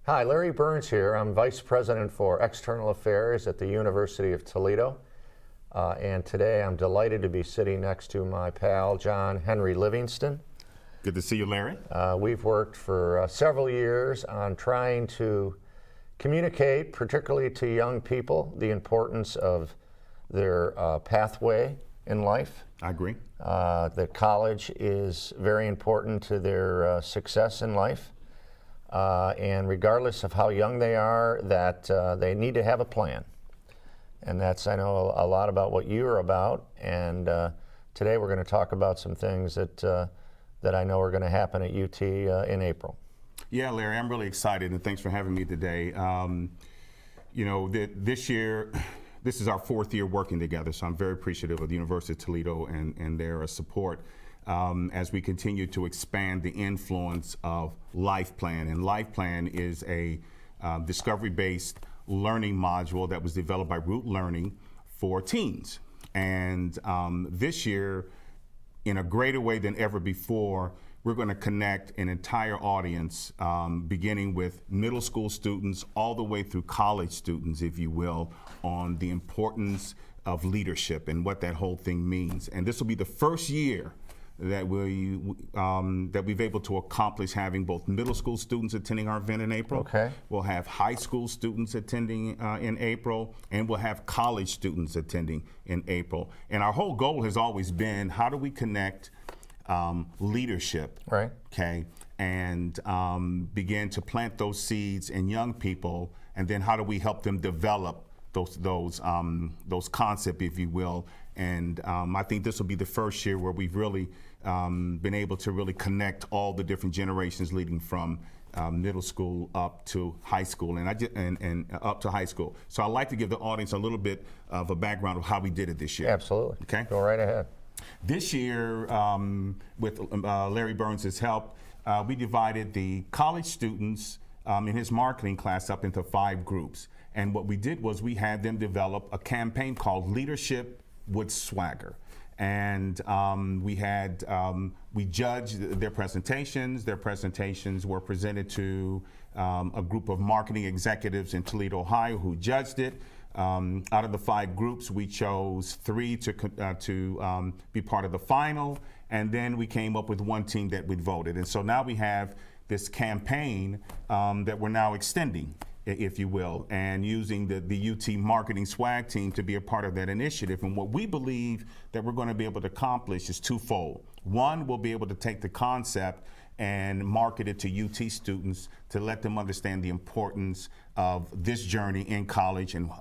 Hi, Larry Burns here. I'm Vice President for External Affairs at the University of Toledo. And today I'm delighted to be sitting next to my pal, John Henry Livingston. Good to see you, Larry. We've worked for several years on trying to communicate, particularly to young people, the importance of their pathway in life. I agree. That college is very important to their success in life. And regardless of how young they are, that they need to have a plan. And that's, I know, a lot about what you're about. And today we're going to talk about some things that I know are going to happen at UT in April. Yeah, Larry, I'm really excited, and thanks for having me today. This year, this is our fourth year working together, so I'm very appreciative of the University of Toledo and their support as we continue to expand the influence of Life Plan. And Life Plan is a discovery-based learning module that was developed by Root Learning for teens. And this year, in a greater way than ever before, we're going to connect an entire audience, beginning with middle school students all the way through college students, if you will, on the importance of leadership and what that whole thing means. And this will be the first year that we've able to accomplish having both middle school students attending our event in April. Okay. We'll have high school students attending in April, and we'll have college students attending in April. And our whole goal has always been, how do we connect leadership, right? Okay, and begin to plant those seeds in young people, and then how do we help them develop those concepts, if you will. And I think this will be the first year where we've really been able to really connect all the different generations leading from middle school up to high school, and up to high school. So I'd like to give the audience a little bit of a background of how we did it this year. Absolutely. Okay. Go right ahead. This year, with Larry Burns' help, we divided the college students in his marketing class up into 5 groups. And what we did was we had them develop a campaign called Leadership with Swagger. And we judged their presentations. Their presentations were presented to a group of marketing executives in Toledo, Ohio, who judged it. Out of the 5 groups, we chose 3 to be part of the final, and then we came up with 1 team that we voted. And so now we have this campaign that we're now extending, if you will, and using the UT marketing swag team to be a part of that initiative. And what we believe that we're going to be able to accomplish is twofold. One, we'll be able to take the concept and market it to UT students to let them understand the importance of this journey in college and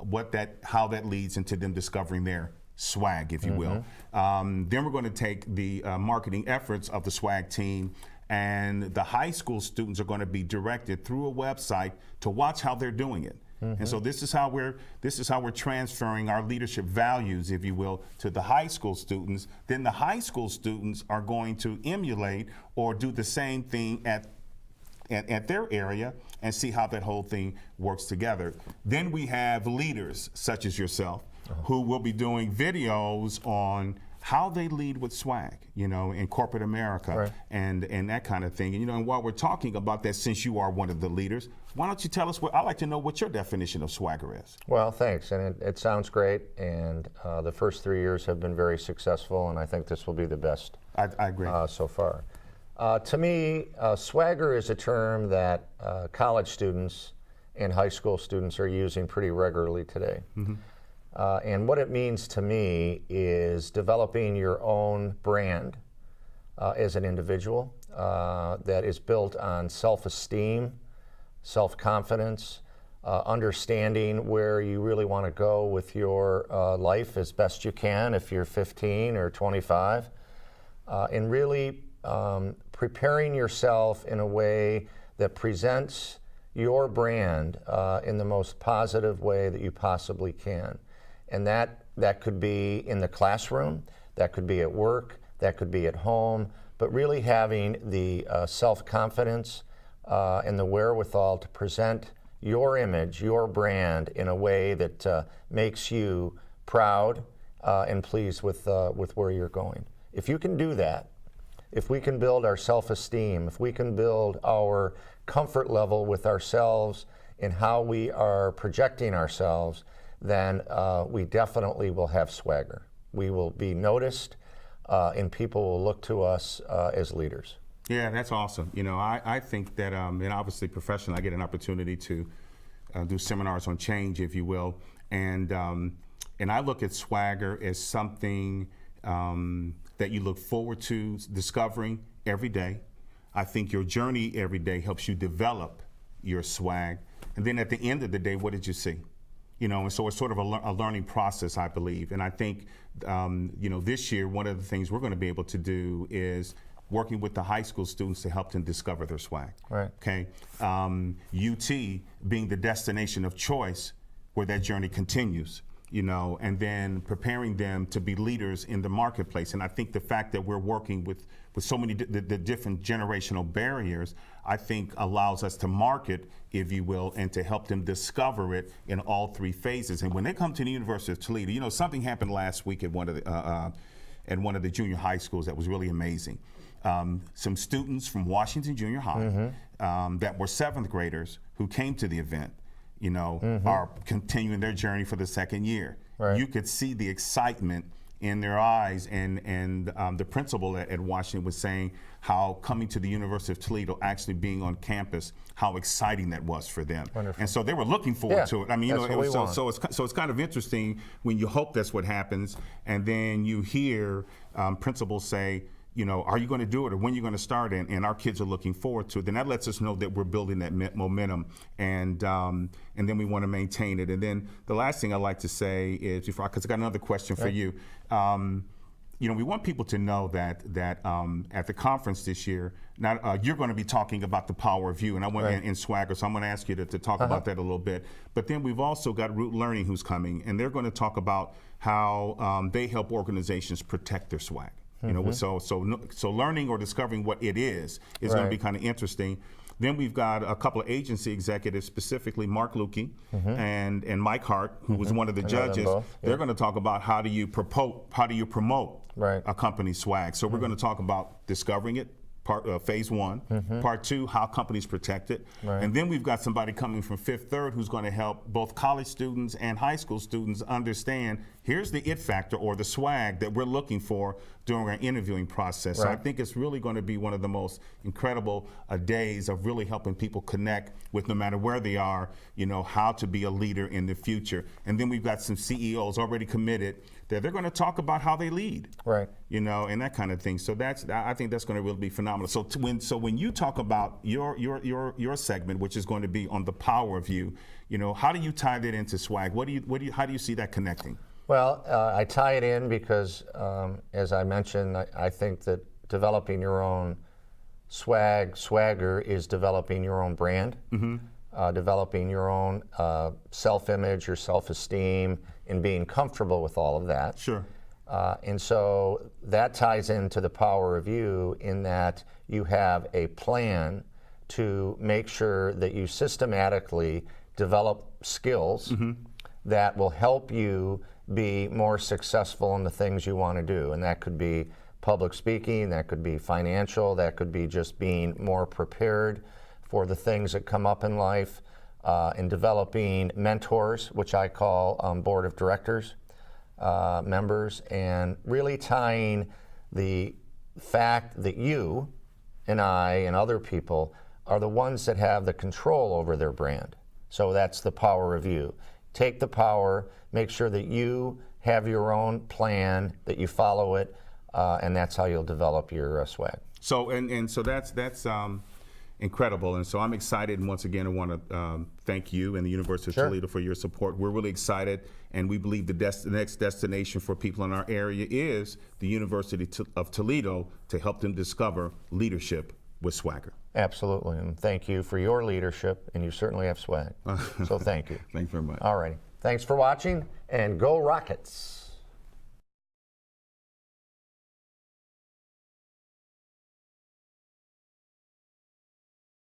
how that leads into them discovering their swag, if you will. Then we're going to take the marketing efforts of the swag team, and the high school students are going to be directed through a website to watch how they're doing it. And so this is how we're transferring our leadership values, if you will, to the high school students. Then the high school students are going to emulate or do the same thing at their area and see how that whole thing works together. Then we have leaders such as yourself who will be doing videos on how they lead with swag, in corporate America, right, and that kind of thing. And while we're talking about that, since you are one of the leaders, why don't you tell us I'd like to know what your definition of swagger is. Well, thanks, and it sounds great, and the first 3 years have been very successful, and I think this will be the best. I agree. So far. To me, swagger is a term that college students and high school students are using pretty regularly today. And what it means to me is developing your own brand as an individual that is built on self-esteem, self-confidence, understanding where you really want to go with your life as best you can if you're 15 or 25, and really preparing yourself in a way that presents your brand in the most positive way that you possibly can. And that could be in the classroom, that could be at work, that could be at home, but really having the self-confidence and the wherewithal to present your image, your brand in a way that makes you proud and pleased with where you're going. If you can do that, if we can build our self-esteem, if we can build our comfort level with ourselves and how we are projecting ourselves, then we definitely will have swagger. We will be noticed, and people will look to us as leaders. Yeah, that's awesome. You know, I think that, and obviously professionally, I get an opportunity to do seminars on change, if you will, and I look at swagger as something that you look forward to discovering every day. I think your journey every day helps you develop your swag, and then at the end of the day, what did you see? You know, and so it's sort of a learning process, I believe. And I think, you know, this year, one of the things we're going to be able to do is working with the high school students to help them discover their swag. Right. Okay. UT being the destination of choice where that journey continues, you know, and then preparing them to be leaders in the marketplace. And I think the fact that we're working with so many the different generational barriers, I think allows us to market, if you will, and to help them discover it in all three phases. And when they come to the University of Toledo, you know, something happened last week at one of the junior high schools that was really amazing. Some students from Washington Junior High that were 7th graders who came to the event, you know, are continuing their journey for the 2nd year. Right. You could see the excitement in their eyes, and the principal at Washington was saying how coming to the University of Toledo, actually being on campus, how exciting that was for them. Wonderful. And so they were looking forward to it. I mean, you know, that's it what was we want. so it's kind of interesting when you hope that's what happens, and then you hear principals say, you know, are you going to do it, or when are you going to start? And our kids are looking forward to it. Then that lets us know that we're building that momentum, and then we want to maintain it. And then the last thing I'd like to say is, because I got another question for you. You know, we want people to know that at the conference this year, you're going to be talking about the power of you, and I want in swagger. So I'm going to ask you to talk about that a little bit. But then we've also got Root Learning who's coming, and they're going to talk about how they help organizations protect their swag. You know, so learning or discovering what it is going to be kind of interesting. Then we've got a couple of agency executives, specifically Mark Lukey and Mike Hart, who was one of the judges. They're going to talk about how do you promote a company's swag. So we're going to talk about discovering it, phase 1. Part 2, how companies protect it. And then we've got somebody coming from Fifth Third who's going to help both college students and high school students understand, here's the it factor or the swag that we're looking for during our interviewing process. So I think it's really going to be one of the most incredible days of really helping people connect with, no matter where they are, you know, how to be a leader in the future. And then we've got some CEOs already committed that they're going to talk about how they lead, you know, and that kind of thing. So I think that's going to really be phenomenal. So when you talk about your segment, which is going to be on the power of you, you know, how do you tie that into swag? How do you see that connecting? Well, I tie it in because, as I mentioned, I think that developing your own swagger is developing your own brand, developing your own self-image, your self-esteem, and being comfortable with all of that. Sure. And so that ties into the power of you, in that you have a plan to make sure that you systematically develop skills that will help you be more successful in the things you want to do. And that could be public speaking, that could be financial, that could be just being more prepared for the things that come up in life, and developing mentors, which I call board of directors members, and really tying the fact that you and I and other people are the ones that have the control over their brand. So that's the power of you. Take the power, make sure that you have your own plan, that you follow it, and that's how you'll develop your swag. So so that's incredible, and so I'm excited. And once again, I want to thank you and the University of Toledo for your support. We're really excited, and we believe the next destination for people in our area is the University of Toledo, to help them discover leadership with swagger. Absolutely, and thank you for your leadership, and you certainly have swag. So thank you. Thanks very much. All righty. Thanks for watching, and go Rockets.